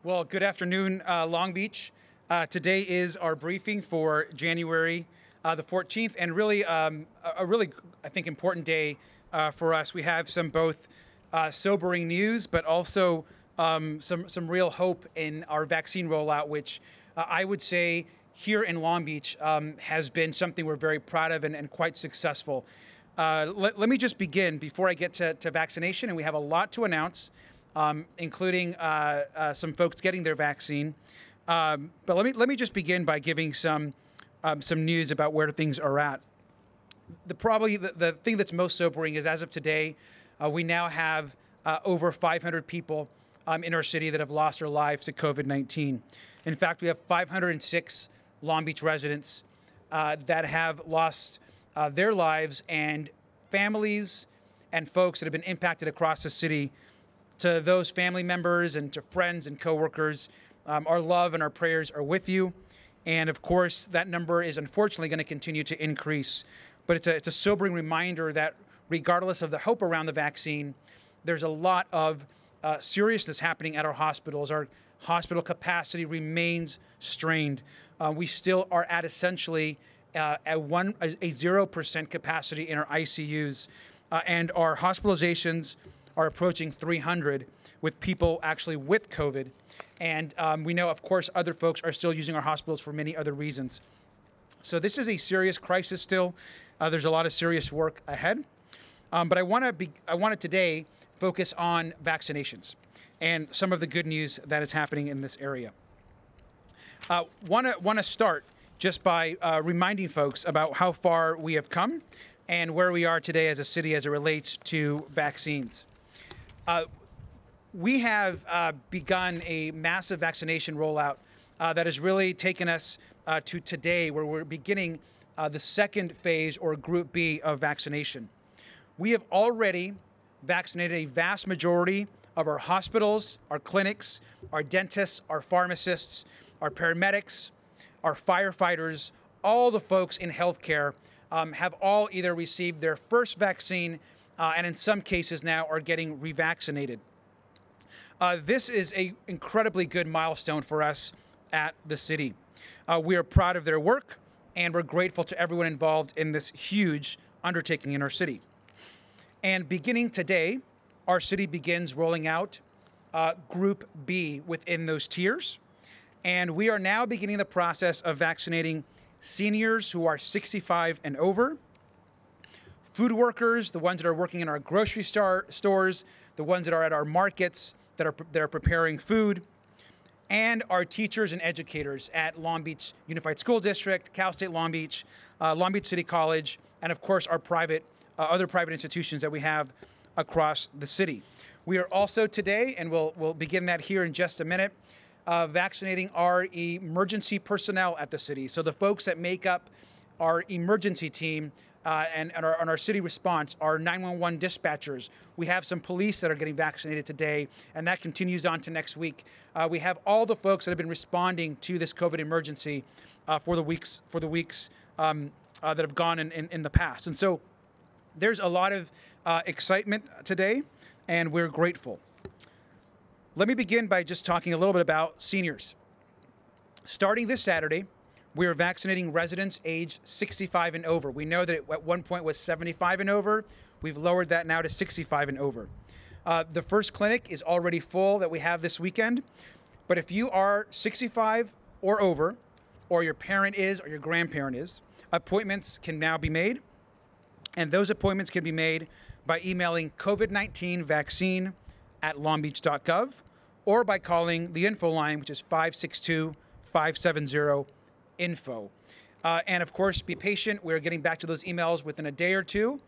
Well, good afternoon, Long Beach. Today is our briefing for January the 14th, and really a really, I think, important day for us. We have some both sobering news, but also some real hope in our vaccine rollout, which I would say here in Long Beach has been something we're very proud of and quite successful. Let me just begin before I get to vaccination, and we have a lot to announce. Including some folks getting their vaccine. But let me just begin by giving some news about where things are at. Probably the thing that's most sobering is, as of today, we now have over 500 people in our city that have lost their lives to COVID-19. In fact, we have 506 Long Beach residents that have lost their lives, and families and folks that have been impacted across the city. To those family members and to friends and coworkers, our love and our prayers are with you. And of course, that number is unfortunately going to continue to increase. But it's a sobering reminder that regardless of the hope around the vaccine, there's a lot of seriousness happening at our hospitals. Our hospital capacity remains strained. We still are at essentially a 0% capacity in our ICUs, and our hospitalizations are approaching 300 with people actually with COVID. And we know, of course, other folks are still using our hospitals for many other reasons. So this is a serious crisis still. There's a lot of serious work ahead. But I want to today focus on vaccinations and some of the good news that is happening in this area. Want to start just by reminding folks about how far we have come and where we are today as a city as it relates to vaccines. We have begun a massive vaccination rollout that has really taken us to today, where we're beginning the second phase, or Group B, of vaccination. We have already vaccinated a vast majority of our hospitals, our clinics, our dentists, our pharmacists, our paramedics, our firefighters. All the folks in healthcare have all either received their first vaccine and in some cases now are getting revaccinated. This is an incredibly good milestone for us at the city. We are proud of their work, and we're grateful to everyone involved in this huge undertaking in our city. And beginning today, our city begins rolling out Group B within those tiers. And we are now beginning the process of vaccinating seniors who are 65 and over, food workers, the ones that are working in our grocery stores, the ones that are at our markets that are preparing food, and our teachers and educators at Long Beach Unified School District, Cal State Long Beach City College, and of course our other private institutions that we have across the city. We are also today, and we'll begin that here in just a minute, vaccinating our emergency personnel at the city. So the folks that make up our emergency team and our city response, our 911 dispatchers. We have some police that are getting vaccinated today, and that continues on to next week. We have all the folks that have been responding to this COVID emergency for the weeks that have gone in the past. And so there's a lot of excitement today, and we're grateful. Let me begin by just talking a little bit about seniors. Starting this Saturday, we are vaccinating residents aged 65 and over. We know that it at one point was 75 and over. We've lowered that now to 65 and over. The first clinic is already full that we have this weekend. But if you are 65 or over, or your parent is, or your grandparent is, appointments can now be made. And those appointments can be made by emailing COVID-19 vaccine@longbeach.gov or by calling the info line, which is 562-570-INFO. And of course, be patient. We're getting back to those emails within a day or two.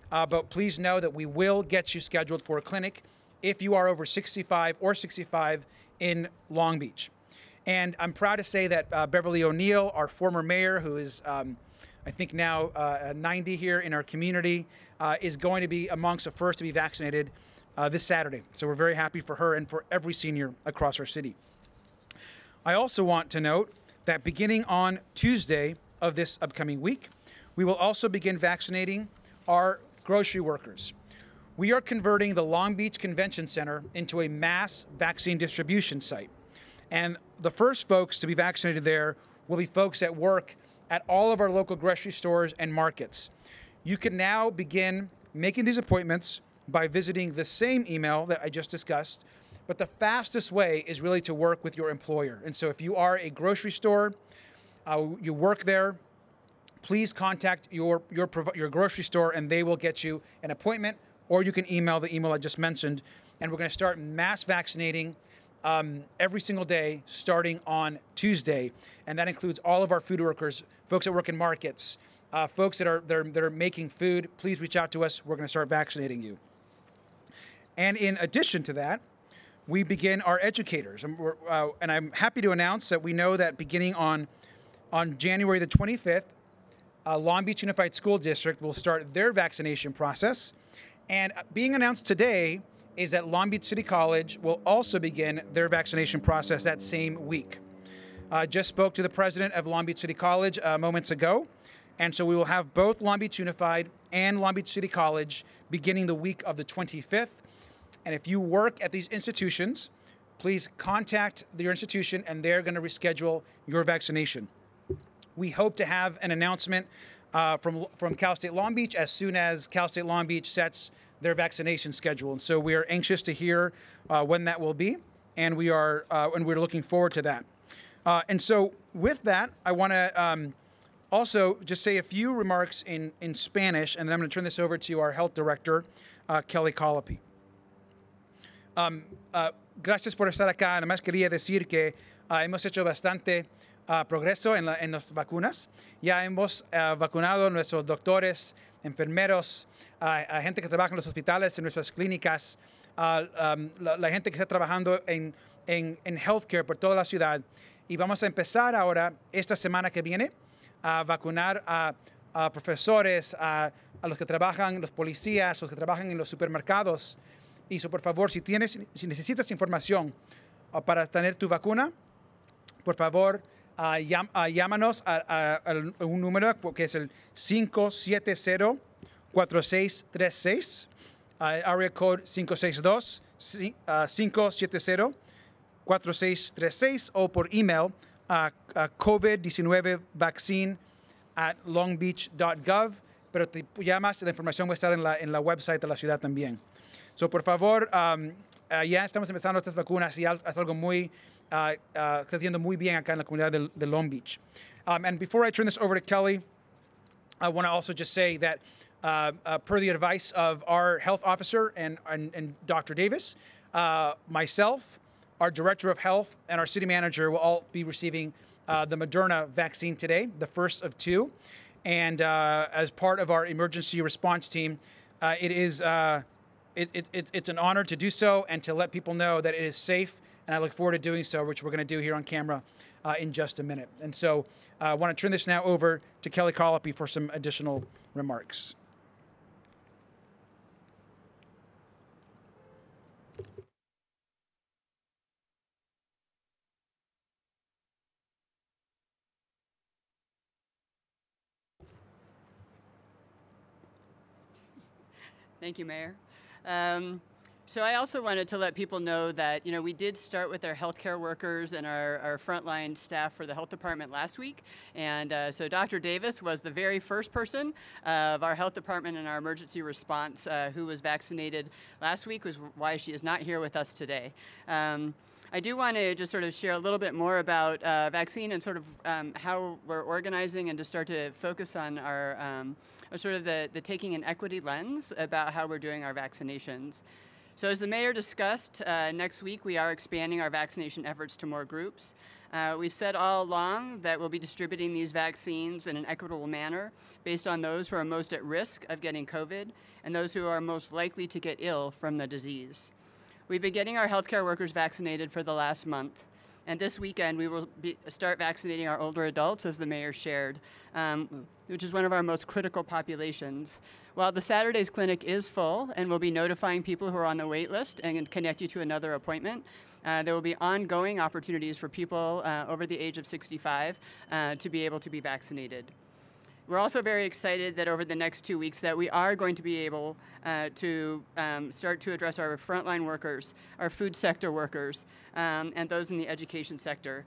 But please know that we will get you scheduled for a clinic if you are over 65 or 65 in Long Beach. And I'm proud to say that Beverly O'Neill, our former mayor, who is I think now 90 here in our community, is going to be amongst the first to be vaccinated this Saturday. So we're very happy for her and for every senior across our city. I also want to note that beginning on Tuesday of this upcoming week, we will also begin vaccinating our grocery workers. We are converting the Long Beach Convention Center into a mass vaccine distribution site. And the first folks to be vaccinated there will be folks that work at all of our local grocery stores and markets. You can now begin making these appointments by visiting the same email that I just discussed, but the fastest way is really to work with your employer. And so if you are a grocery store, you work there, please contact your grocery store and they will get you an appointment, or you can email the email I just mentioned. And we're going to start mass vaccinating every single day starting on Tuesday. And that includes all of our food workers, folks that work in markets, folks that are making food. Please reach out to us. We're going to start vaccinating you. And in addition to that, we begin our educators. And I'm happy to announce that we know that beginning on January the 25th, Long Beach Unified School District will start their vaccination process. And being announced today is that Long Beach City College will also begin their vaccination process that same week. Just spoke to the president of Long Beach City College moments ago. And so we will have both Long Beach Unified and Long Beach City College beginning the week of the 25th. And if you work at these institutions, please contact your institution and they're going to reschedule your vaccination. We hope to have an announcement from Cal State Long Beach as soon as Cal State Long Beach sets their vaccination schedule. And so we are anxious to hear when that will be, and we're looking forward to that. And so with that, I want to also just say a few remarks in Spanish, and then I'm going to turn this over to our health director, Kelly Colopy. Gracias por estar acá. Nada más quería decir que hemos hecho bastante progreso en las vacunas. Ya hemos vacunado a nuestros doctores, enfermeros, a gente que trabaja en los hospitales, en nuestras clínicas, la gente que está trabajando en healthcare por toda la ciudad. Y vamos a empezar ahora, esta semana que viene, a vacunar a profesores, a los que trabajan, los policías, los que trabajan en los supermercados. Y por favor, si necesitas información para tener tu vacuna, por favor, llámanos a un número que es el 570-4636, area code 562-570-4636, o por email a covid19vaccine@longbeach.gov, pero te llamas, la información va a estar en la website de la ciudad también. So, por favor, ya estamos empezando estas vacunas y es algo muy, está haciendo muy bien acá en la comunidad de Long Beach. And before I turn this over to Kelly, I want to also just say that per the advice of our health officer and Dr. Davis, myself, our director of health, and our city manager will all be receiving the Moderna vaccine today, the first of two. And as part of our emergency response team, it's an honor to do so and to let people know that it is safe, and I look forward to doing so, which we're going to do here on camera in just a minute. And so I want to turn this now over to Kelly Colopy for some additional remarks. Thank you, Mayor. So I also wanted to let people know that, we did start with our healthcare workers and our frontline staff for the health department last week. And so Dr. Davis was the very first person of our health department and our emergency response who was vaccinated last week, was why she is not here with us today. I do want to just sort of share a little bit more about vaccine and sort of how we're organizing and to start to focus on our sort of the taking an equity lens about how we're doing our vaccinations. So as the mayor discussed, next week we are expanding our vaccination efforts to more groups. We've said all along that we'll be distributing these vaccines in an equitable manner based on those who are most at risk of getting COVID and those who are most likely to get ill from the disease. We've been getting our healthcare workers vaccinated for the last month, and this weekend we will start vaccinating our older adults, as the mayor shared, which is one of our most critical populations. While the Saturdays clinic is full and we'll be notifying people who are on the wait list and connect you to another appointment, there will be ongoing opportunities for people over the age of 65 to be able to be vaccinated. We're also very excited that over the next 2 weeks that we are going to be able to start to address our frontline workers, our food sector workers, and those in the education sector.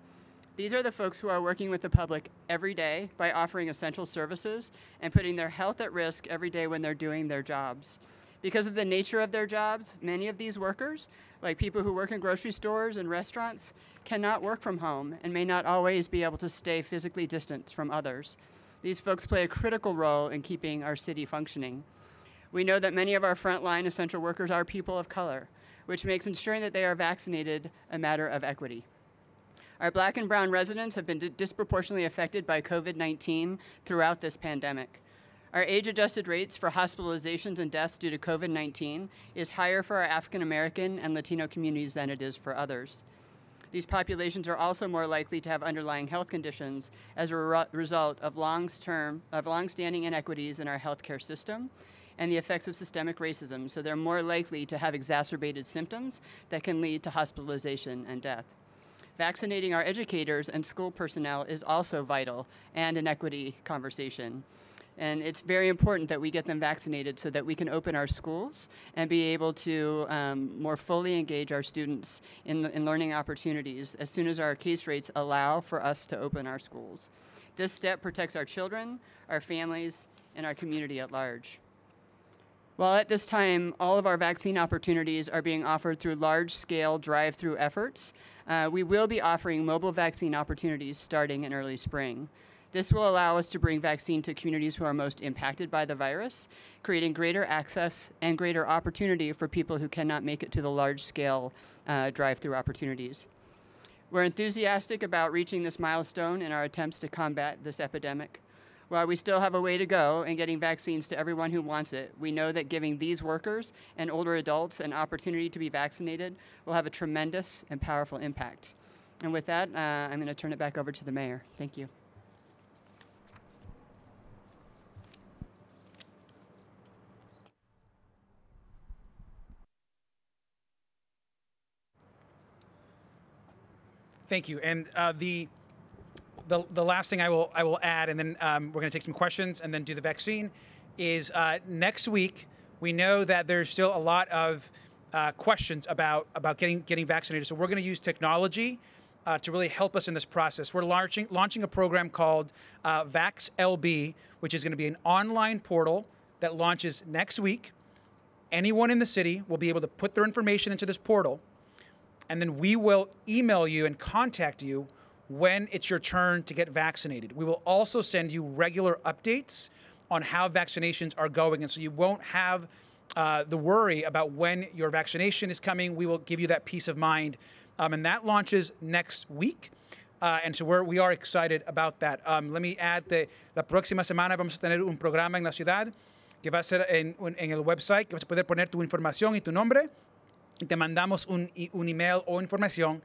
These are the folks who are working with the public every day by offering essential services and putting their health at risk every day when they're doing their jobs. Because of the nature of their jobs, many of these workers, like people who work in grocery stores and restaurants, cannot work from home and may not always be able to stay physically distant from others. These folks play a critical role in keeping our city functioning. We know that many of our frontline essential workers are people of color, which makes ensuring that they are vaccinated a matter of equity. Our Black and brown residents have been disproportionately affected by COVID-19 throughout this pandemic. Our age-adjusted rates for hospitalizations and deaths due to COVID-19 is higher for our African American and Latino communities than it is for others. These populations are also more likely to have underlying health conditions as a result of long-standing inequities in our healthcare system and the effects of systemic racism, so they're more likely to have exacerbated symptoms that can lead to hospitalization and death. Vaccinating our educators and school personnel is also vital and an equity conversation. And it's very important that we get them vaccinated so that we can open our schools and be able to more fully engage our students in learning opportunities as soon as our case rates allow for us to open our schools. This step protects our children, our families, and our community at large. While at this time, all of our vaccine opportunities are being offered through large-scale drive-through efforts, we will be offering mobile vaccine opportunities starting in early spring. This will allow us to bring vaccine to communities who are most impacted by the virus, creating greater access and greater opportunity for people who cannot make it to the large-scale drive-through opportunities. We're enthusiastic about reaching this milestone in our attempts to combat this epidemic. While we still have a way to go in getting vaccines to everyone who wants it, we know that giving these workers and older adults an opportunity to be vaccinated will have a tremendous and powerful impact. And with that, I'm going to turn it back over to the mayor. Thank you. Thank you. And the last thing I will add, and then we're going to take some questions and then do the vaccine, is next week we know that there's still a lot of questions about getting vaccinated. So we're going to use technology to really help us in this process. We're launching a program called VaxLB, which is going to be an online portal that launches next week. Anyone in the city will be able to put their information into this portal, and then we will email you and contact you when it's your turn to get vaccinated. We will also send you regular updates on how vaccinations are going, and so you won't have the worry about when your vaccination is coming. We will give you that peace of mind, and that launches next week. And so we are excited about that. Let me add that la próxima semana vamos a tener un programa en la ciudad que va a ser en el website, que vas a poder poner tu información y tu nombre, y te mandamos un email o información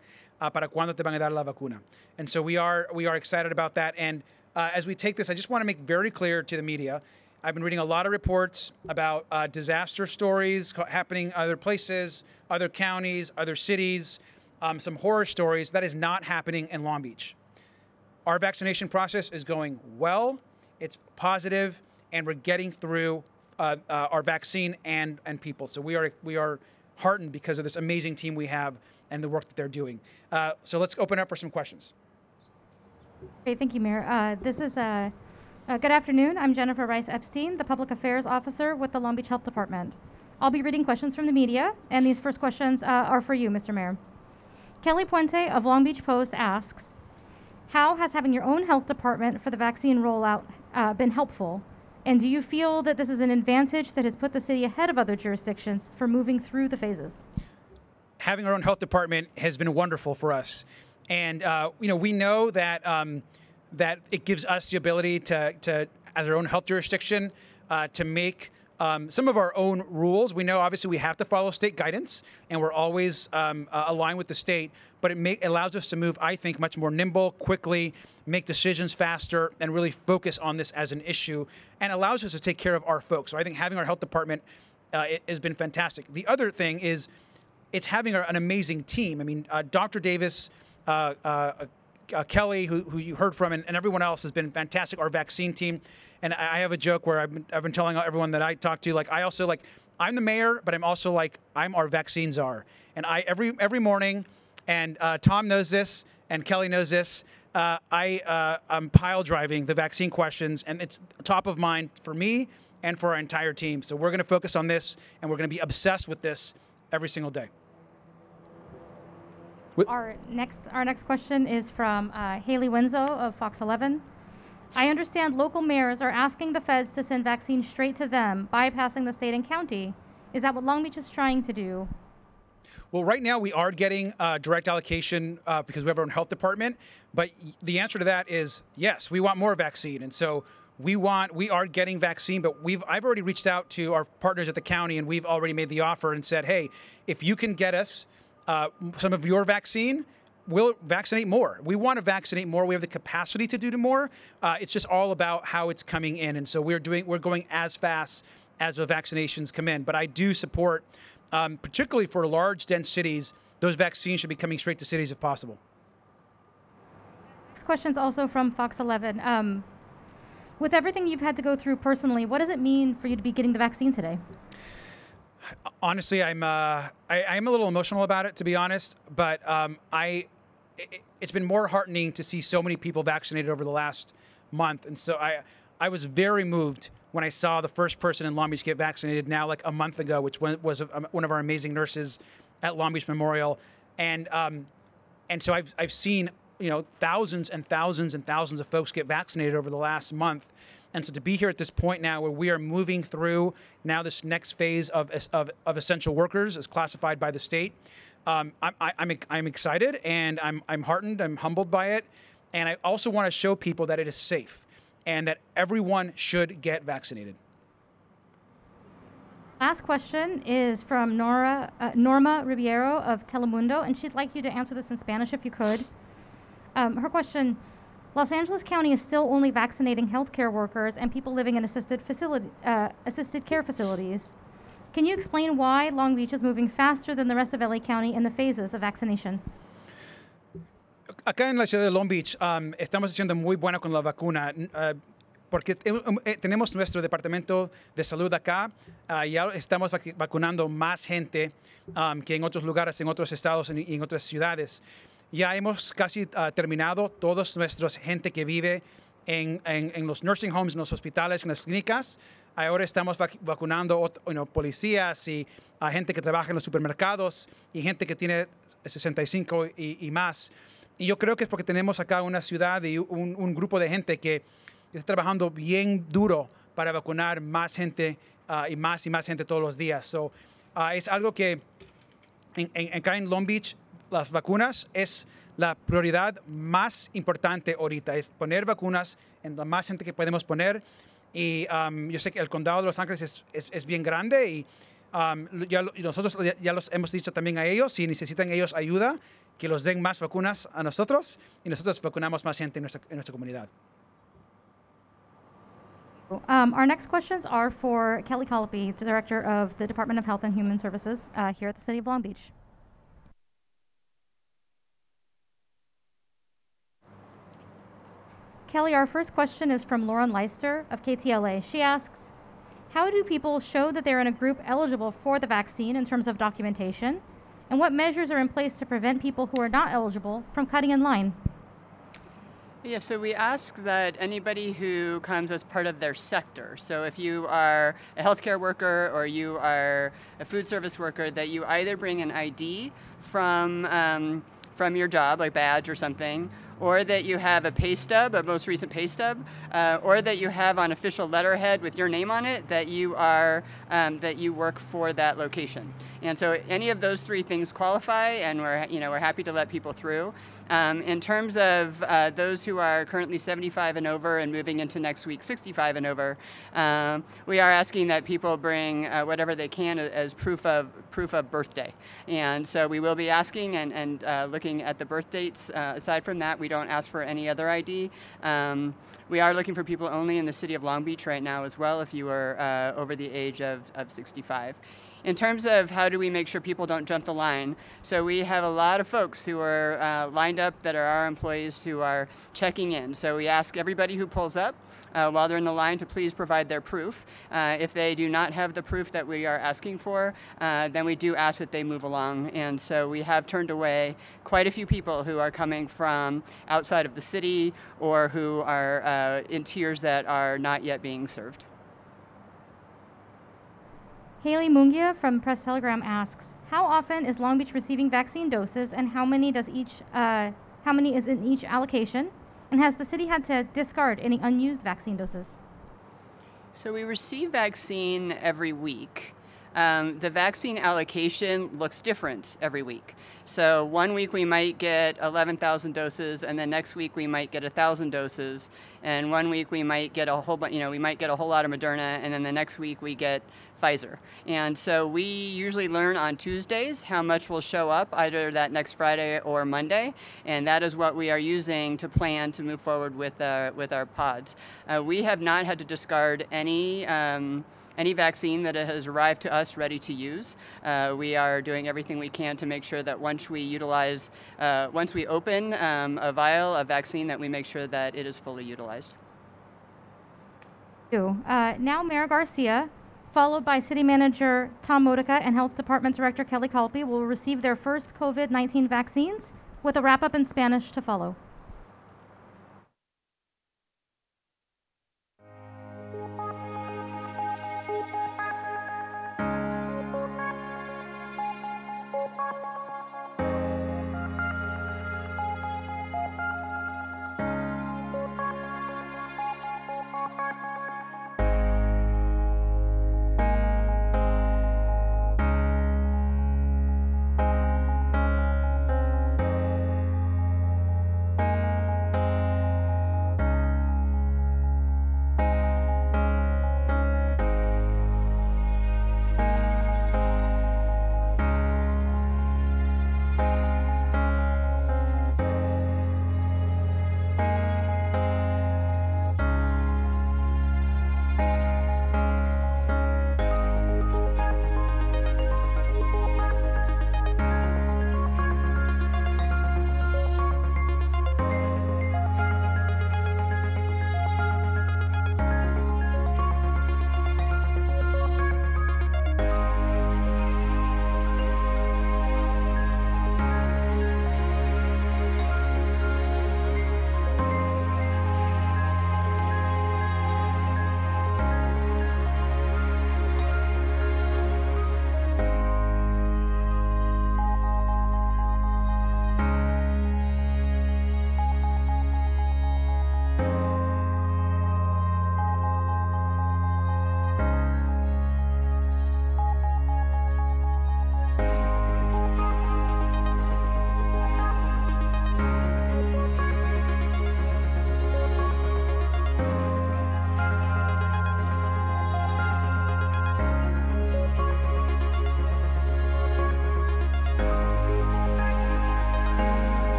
para cuando te van a dar la vacuna. And so we are excited about that. And as we take this, I just want to make very clear to the media, I've been reading a lot of reports about disaster stories happening other places, other counties, other cities, some horror stories. That is not happening in Long Beach. Our vaccination process is going well, it's positive, and we're getting through our vaccine and people. So we are heartened because of this amazing team we have and the work that they're doing. So let's open up for some questions. Great, thank you, Mayor. This is good afternoon. I'm Jennifer Rice Epstein, the Public Affairs Officer with the Long Beach Health Department. I'll be reading questions from the media, and these first questions are for you, Mr. Mayor. Kelly Puente of Long Beach Post asks, how has having your own health department for the vaccine rollout been helpful? And do you feel that this is an advantage that has put the city ahead of other jurisdictions for moving through the phases? Having our own health department has been wonderful for us. And we know that that it gives us the ability to as our own health jurisdiction, to make some of our own rules. We know obviously we have to follow state guidance, and we're always aligned with the state. But it allows us to move, I think, much more nimble, quickly, make decisions faster, and really focus on this as an issue, and allows us to take care of our folks. So I think having our health department has been fantastic. The other thing is it's having an amazing team. I mean, Dr. Davis Kelly, who you heard from, and everyone else has been fantastic. Our vaccine team, and I have a joke where I've been telling everyone that I talk to, like I also like I'm the mayor, but I'm also like I'm our vaccine czar, and every morning, and Tom knows this, and Kelly knows this. I'm pile driving the vaccine questions, and it's top of mind for me and for our entire team. So we're going to focus on this, and we're going to be obsessed with this every single day. Our next question is from Haley Wenzo of Fox 11. I understand local mayors are asking the feds to send vaccines straight to them, bypassing the state and county. Is that what Long Beach is trying to do? Well, right now we are getting direct allocation because we have our own health department. But the answer to that is yes, we want more vaccine. And so we are getting vaccine, but I've already reached out to our partners at the county, and we've already made the offer and said, hey, if you can get us some of your vaccine, we'll vaccinate more. We want to vaccinate more. We have the capacity to do more. It's just all about how it's coming in. And so we're going as fast as the vaccinations come in. But I do support, particularly for large, dense cities, those vaccines should be coming straight to cities if possible. Next question's also from Fox 11. With everything you've had to go through personally, what does it mean for you to be getting the vaccine today? Honestly, I'm a little emotional about it, to be honest. But it's been more heartening to see so many people vaccinated over the last month, and so I was very moved when I saw the first person in Long Beach get vaccinated now, like a month ago, which was one of our amazing nurses at Long Beach Memorial, and so I've seen thousands and thousands and thousands of folks get vaccinated over the last month. And so to be here at this point now where we are moving through now this next phase of essential workers as classified by the state, I'm excited, and I'm heartened, I'm humbled by it. And I also want to show people that it is safe and that everyone should get vaccinated. Last question is from Norma Ribeiro of Telemundo, and she'd like you to answer this in Spanish if you could. Her question: Los Angeles County is still only vaccinating healthcare workers and people living in assisted care facilities. Can you explain why Long Beach is moving faster than the rest of LA County in the phases of vaccination? Acá en la ciudad de Long Beach estamos haciendo muy buena con la vacuna porque tenemos nuestro departamento de salud acá. Ya estamos vacunando más gente que en otros lugares, en otros estados y en otras ciudades. Ya hemos casi terminado todos nuestros gente que vive en los nursing homes, en los hospitales, en las clínicas. Ahora estamos vacunando policías y gente que trabaja en los supermercados y gente que tiene 65 y más. Y yo creo que es porque tenemos acá una ciudad y un grupo de gente que está trabajando bien duro para vacunar más gente y más gente todos los días. So, es algo que acá en Long Beach, las vacunas es la prioridad más importante ahorita, es poner vacunas en la más gente que podemos poner. Y yo sé que el condado de Los Ángeles es bien grande y nosotros ya los hemos dicho también a ellos, si necesitan ellos ayuda, que los den más vacunas a nosotros y nosotros vacunamos más gente en nuestra comunidad. Our next questions are for Kelly Colopy, Director of the Department of Health and Human Services here at the City of Long Beach. Kelly, our first question is from Lauren Leister of KTLA. She asks, how do people show that they're in a group eligible for the vaccine in terms of documentation? And what measures are in place to prevent people who are not eligible from cutting in line? Yeah, so we ask that anybody who comes as part of their sector, so if you are a healthcare worker or you are a food service worker, that you either bring an ID from your job, like badge or something, or that you have a pay stub, a most recent pay stub, or that you have on official letterhead with your name on it that you are that you work for that location. And so any of those three things qualify, and we're happy to let people through. In terms of those who are currently 75 and over and moving into next week 65 and over, we are asking that people bring whatever they can as proof of birthday. And so we will be asking and looking at the birth dates. Aside from that, we don't ask for any other ID. We are looking for people only in the city of Long Beach right now as well, if you are over the age of 65. In terms of how do we make sure people don't jump the line, so we have a lot of folks who are lined up that are our employees who are checking in. So we ask everybody who pulls up while they're in the line to please provide their proof. If they do not have the proof that we are asking for, then we do ask that they move along. And so we have turned away quite a few people who are coming from outside of the city or who are in tiers that are not yet being served. Haley Mungia from Press Telegram asks, how often is Long Beach receiving vaccine doses, and how many is in each allocation? And has the city had to discard any unused vaccine doses? So we receive vaccine every week. The vaccine allocation looks different every week. So 1 week we might get 11,000 doses, and then next week we might get 1,000 doses, and 1 week we might get a whole we might get a whole lot of Moderna, and then the next week we get Pfizer. And so we usually learn on Tuesdays how much will show up either that next Friday or Monday, and that is what we are using to plan to move forward with our pods. We have not had to discard any vaccine that has arrived to us ready to use. We are doing everything we can to make sure that once we open a vial of vaccine, that we make sure that it is fully utilized. Now Mayor Garcia, followed by City Manager Tom Modica and Health Department Director Kelly Calpe, will receive their first COVID-19 vaccines, with a wrap-up in Spanish to follow.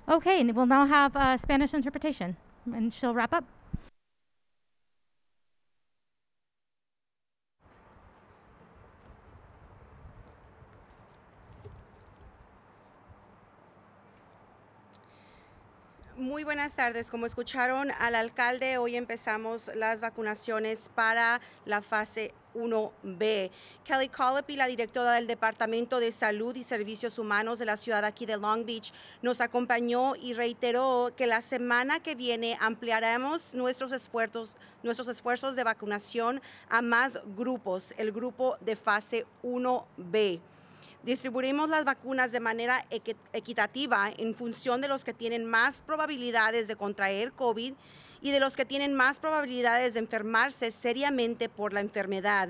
Okay, and we'll now have Spanish interpretation, and she'll wrap up. Muy buenas tardes. Como escucharon al alcalde, hoy empezamos las vacunaciones para la fase 1B. Kelly Colopy, la directora del Departamento de Salud y Servicios Humanos de la ciudad aquí de Long Beach, nos acompañó y reiteró que la semana que viene ampliaremos nuestros esfuerzos de vacunación a más grupos, el grupo de fase 1B. Distribuimos las vacunas de manera equitativa en función de los que tienen más probabilidades de contraer COVID y de los que tienen más probabilidades de enfermarse seriamente por la enfermedad.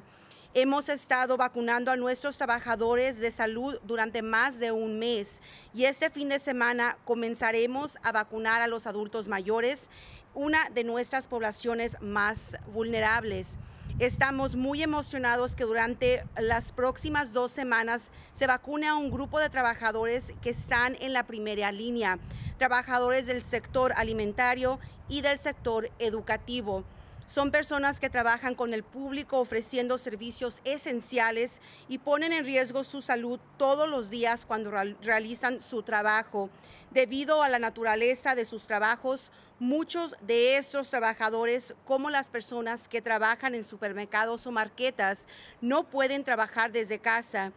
Hemos estado vacunando a nuestros trabajadores de salud durante más de un mes y este fin de semana comenzaremos a vacunar a los adultos mayores, una de nuestras poblaciones más vulnerables. Estamos muy emocionados que durante las próximas 2 semanas se vacune a un grupo de trabajadores que están en la primera línea, trabajadores del sector alimentario y del sector educativo. Son personas que trabajan con el público ofreciendo servicios esenciales y ponen en riesgo su salud todos los días cuando realizan su trabajo. Debido a la naturaleza de sus trabajos, muchos de estos trabajadores, como las personas que trabajan en supermercados o marquetas, no pueden trabajar desde casa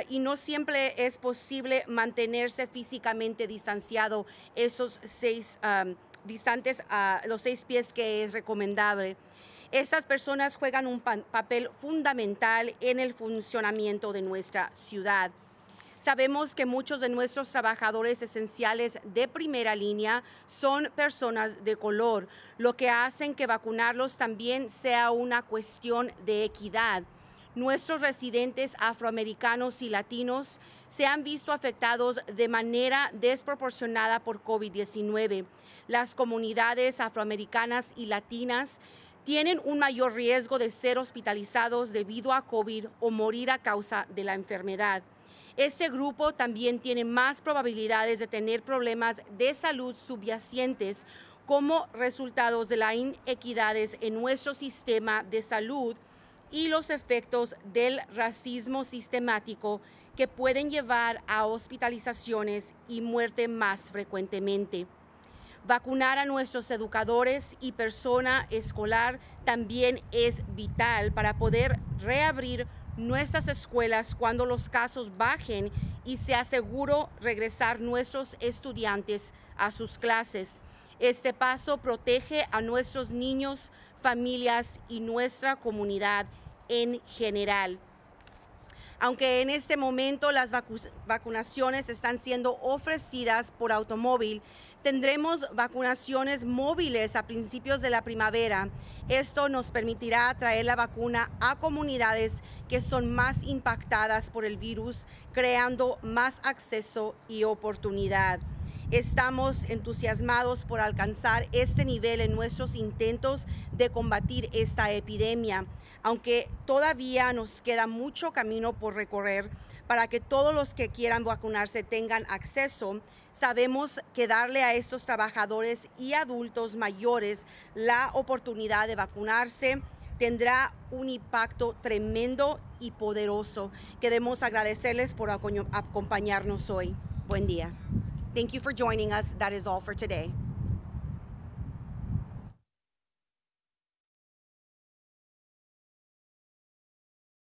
y no siempre es posible mantenerse físicamente distanciado los 6 pies que es recomendable. Estas personas juegan un papel fundamental en el funcionamiento de nuestra ciudad. Sabemos que muchos de nuestros trabajadores esenciales de primera línea son personas de color, lo que hace que vacunarlos también sea una cuestión de equidad. Nuestros residentes afroamericanos y latinos se han visto afectados de manera desproporcionada por COVID-19. Las comunidades afroamericanas y latinas tienen un mayor riesgo de ser hospitalizados debido a COVID o morir a causa de la enfermedad. Este grupo también tiene más probabilidades de tener problemas de salud subyacentes como resultados de las inequidades en nuestro sistema de salud y los efectos del racismo sistemático que pueden llevar a hospitalizaciones y muerte más frecuentemente. Vacunar a nuestros educadores y personal escolar también es vital para poder reabrir nuestras escuelas cuando los casos bajen y sea seguro regresar nuestros estudiantes a sus clases. Este paso protege a nuestros niños, familias y nuestra comunidad en general. Aunque en este momento las vacunaciones están siendo ofrecidas por automóvil, tendremos vacunaciones móviles a principios de la primavera. Esto nos permitirá traer la vacuna a comunidades que son más impactadas por el virus, creando más acceso y oportunidad. Estamos entusiasmados por alcanzar este nivel en nuestros intentos de combatir esta epidemia, aunque todavía nos queda mucho camino por recorrer para que todos los que quieran vacunarse tengan acceso. Sabemos que darle a estos trabajadores y adultos mayores la oportunidad de vacunarse tendrá un impacto tremendo y poderoso. Queremos agradecerles por acompañarnos hoy. Buen día. Thank you for joining us. That is all for today.